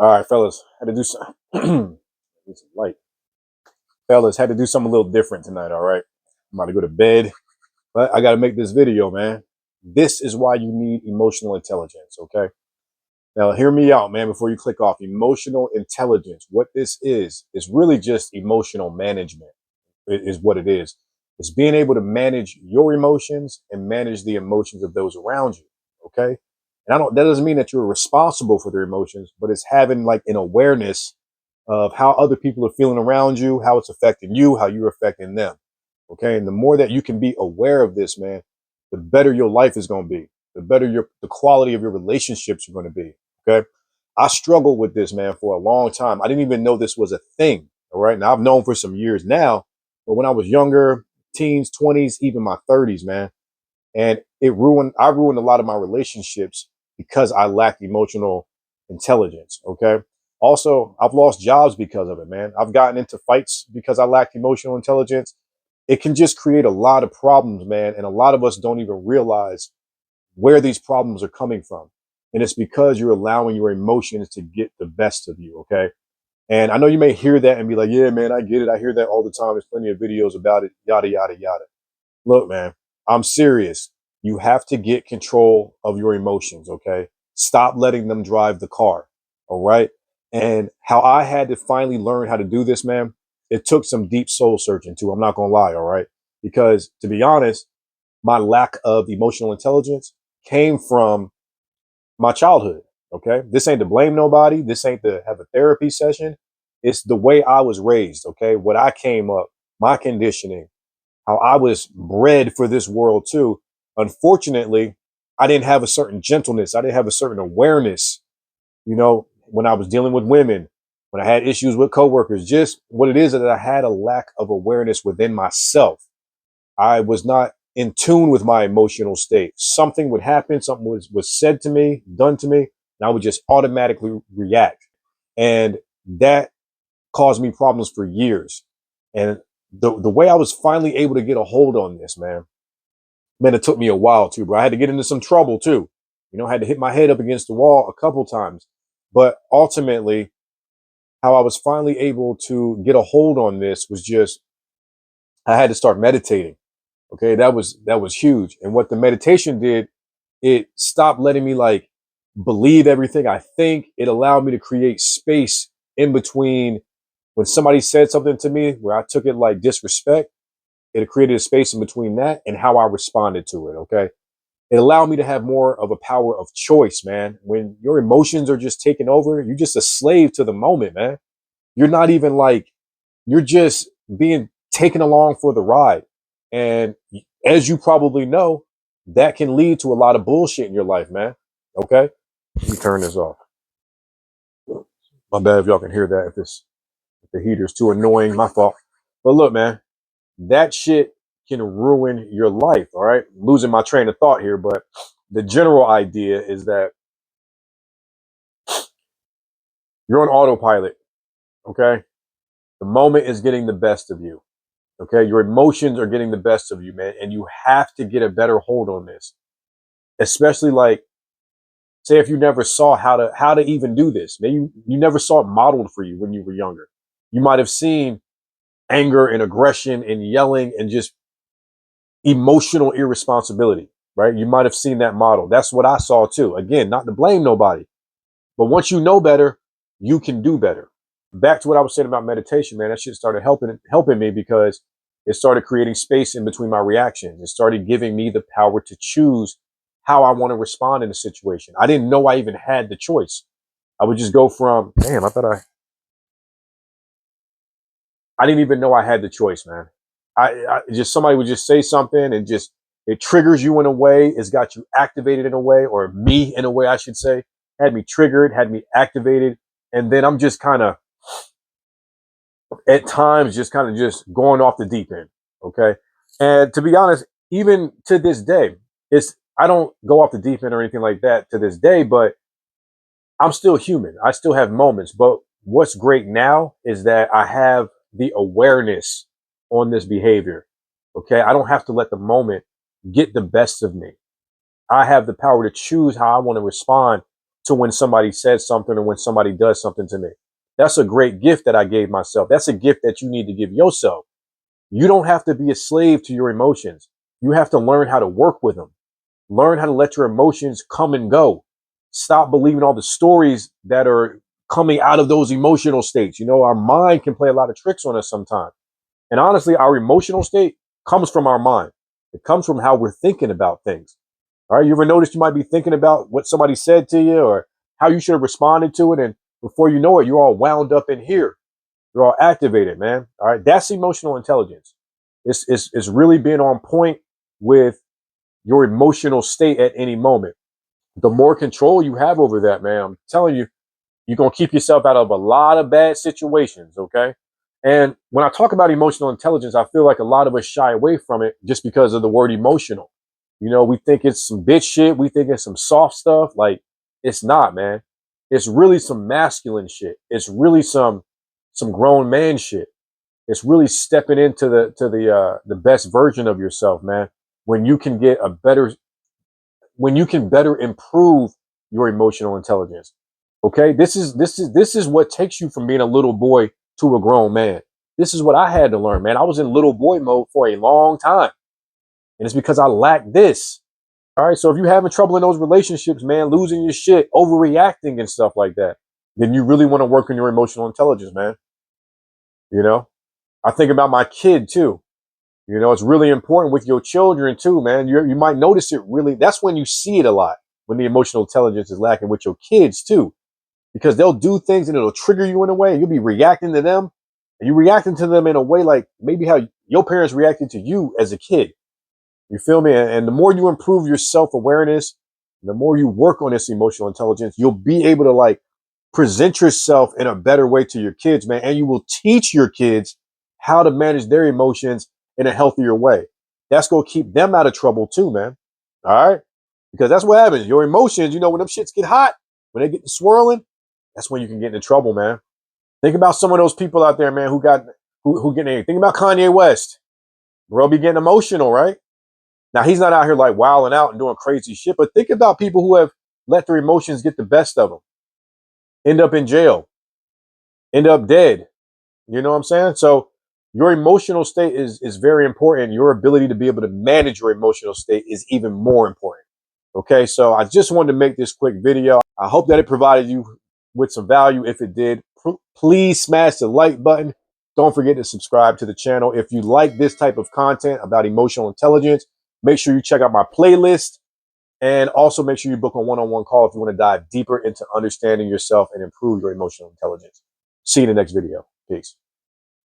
All right, fellas, had to do some, need some light. Fellas, had to do something a little different tonight. All right, I'm about to go to bed, but I got to make this video, man. This is why you need emotional intelligence. Okay, now hear me out, man. Before you click off, emotional intelligence. What this is really just emotional management. Is what it is. It's being able to manage your emotions and manage the emotions of those around you. Okay, and I don't. That doesn't mean that you're responsible for their emotions, but it's having like an awareness of how other people are feeling around you, how it's affecting you, how you're affecting them. Okay. And the more that you can be aware of this, man, the better your life is going to be, the better the quality of your relationships are going to be. Okay. I struggled with this, man, for a long time. I didn't even know this was a thing. All right. Now I've known for some years now, but when I was younger, teens, 20s, even my 30s, man, and I ruined a lot of my relationships because I lacked emotional intelligence. Okay. Also, I've lost jobs because of it, man. I've gotten into fights because I lacked emotional intelligence. It can just create a lot of problems, man. And a lot of us don't even realize where these problems are coming from. And it's because you're allowing your emotions to get the best of you. Okay. And I know you may hear that and be like, yeah, man, I get it. I hear that all the time. There's plenty of videos about it, yada, yada, yada. Look, man, I'm serious. You have to get control of your emotions, okay? Stop letting them drive the car, all right? And how I had to finally learn how to do this, man, it took some deep soul searching too. I'm not gonna lie, all right? Because to be honest, my lack of emotional intelligence came from my childhood, okay? This ain't to blame nobody. This ain't to have a therapy session. It's the way I was raised, okay? What I came up, my conditioning, how I was bred for this world too. Unfortunately, I didn't have a certain gentleness. I didn't have a certain awareness, when I was dealing with women, when I had issues with coworkers, just what it is that I had a lack of awareness within myself. I was not in tune with my emotional state. Something would happen, something was said to me, done to me, and I would just automatically react. And that caused me problems for years. And the way I was finally able to get a hold on this, man, it took me a while too, bro. I had to get into some trouble too. I had to hit my head up against the wall a couple times. But ultimately, how I was finally able to get a hold on this was just I had to start meditating. Okay, that was huge. And what the meditation did, it stopped letting me like believe everything I think. It allowed me to create space in between when somebody said something to me where I took it like disrespect. It created a space in between that and how I responded to it. Okay. It allowed me to have more of a power of choice, man. When your emotions are just taking over, you're just a slave to the moment, man. You're not even like, you're just being taken along for the ride. And as you probably know, that can lead to a lot of bullshit in your life, man. Okay. Let me turn this off. My bad if y'all can hear that. If the heater's too annoying, my fault. But look, man, that shit can ruin your life. All right. Losing my train of thought here, but the general idea is that you're on autopilot. Okay. The moment is getting the best of you. Okay. Your emotions are getting the best of you, man. And you have to get a better hold on this, especially like, say if you never saw how to even do this. Maybe you never saw it modeled for you when you were younger. You might have seen anger and aggression and yelling and just emotional irresponsibility, right? You might have seen that model. That's what I saw too. Again, not to blame nobody, but once you know better, you can do better. Back to what I was saying about meditation, man, that shit started helping me because it started creating space in between my reactions. It started giving me the power to choose how I want to respond in a situation. I didn't know I even had the choice. I would just go from, damn, I didn't even know I had the choice, man. I just somebody would just say something and just it triggers you in a way. It's got you activated in a way, or me in a way, I should say. Had me triggered, had me activated, and then I'm just kind of at times just kind of just going off the deep end. Okay, and to be honest, even to this day, it's I don't go off the deep end or anything like that to this day, but I'm still human. I still have moments, but what's great now is that I have the awareness on this behavior. Okay. I don't have to let the moment get the best of me. I have the power to choose how I want to respond to when somebody says something or when somebody does something to me. That's a great gift that I gave myself. That's a gift that you need to give yourself. You don't have to be a slave to your emotions. You have to learn how to work with them. Learn how to let your emotions come and go. Stop believing all the stories that are coming out of those emotional states. You know, our mind can play a lot of tricks on us sometimes. And honestly, our emotional state comes from our mind. It comes from how we're thinking about things. All right. You ever notice you might be thinking about what somebody said to you or how you should have responded to it? And before you know it, you're all wound up in here. You're all activated, man. All right. That's emotional intelligence. It's really being on point with your emotional state at any moment. The more control you have over that, man, I'm telling you, you're going to keep yourself out of a lot of bad situations. Okay. And when I talk about emotional intelligence, I feel like a lot of us shy away from it just because of the word emotional. You know, we think it's some bitch shit. We think it's some soft stuff. Like, it's not, man. It's really some masculine shit. It's really some grown man shit. It's really stepping into the best version of yourself, man. When you can get a better, when you can better improve your emotional intelligence. Okay, this is what takes you from being a little boy to a grown man. This is what I had to learn, man. I was in little boy mode for a long time, and it's because I lacked this. All right, so if you're having trouble in those relationships, man, losing your shit, overreacting and stuff like that, then you really want to work on your emotional intelligence, man. You know, I think about my kid too. You know, it's really important with your children too, man. You might notice it really. That's when you see it a lot, when the emotional intelligence is lacking with your kids too, because they'll do things and it'll trigger you in a way. And you'll be reacting to them, and you're reacting to them in a way like maybe how your parents reacted to you as a kid. You feel me? And the more you improve your self-awareness, the more you work on this emotional intelligence, you'll be able to like present yourself in a better way to your kids, man. And you will teach your kids how to manage their emotions in a healthier way. That's going to keep them out of trouble too, man. All right. Because that's what happens. Your emotions, you know, when them shits get hot, when they get to swirling, that's when you can get into trouble, man. Think about some of those people out there, man, who getting anything. Think about Kanye West. Bro be getting emotional, right? Now he's not out here like wilding out and doing crazy shit, but think about people who have let their emotions get the best of them, end up in jail, end up dead. You know what I'm saying? So your emotional state is very important. Your ability to be able to manage your emotional state is even more important. Okay, so I just wanted to make this quick video. I hope that it provided you with some value. If it did, please smash the like button. Don't forget to subscribe to the channel. If you like this type of content about emotional intelligence, make sure you check out my playlist. And also make sure you book a one-on-one call if you want to dive deeper into understanding yourself and improve your emotional intelligence. See you in the next video. Peace.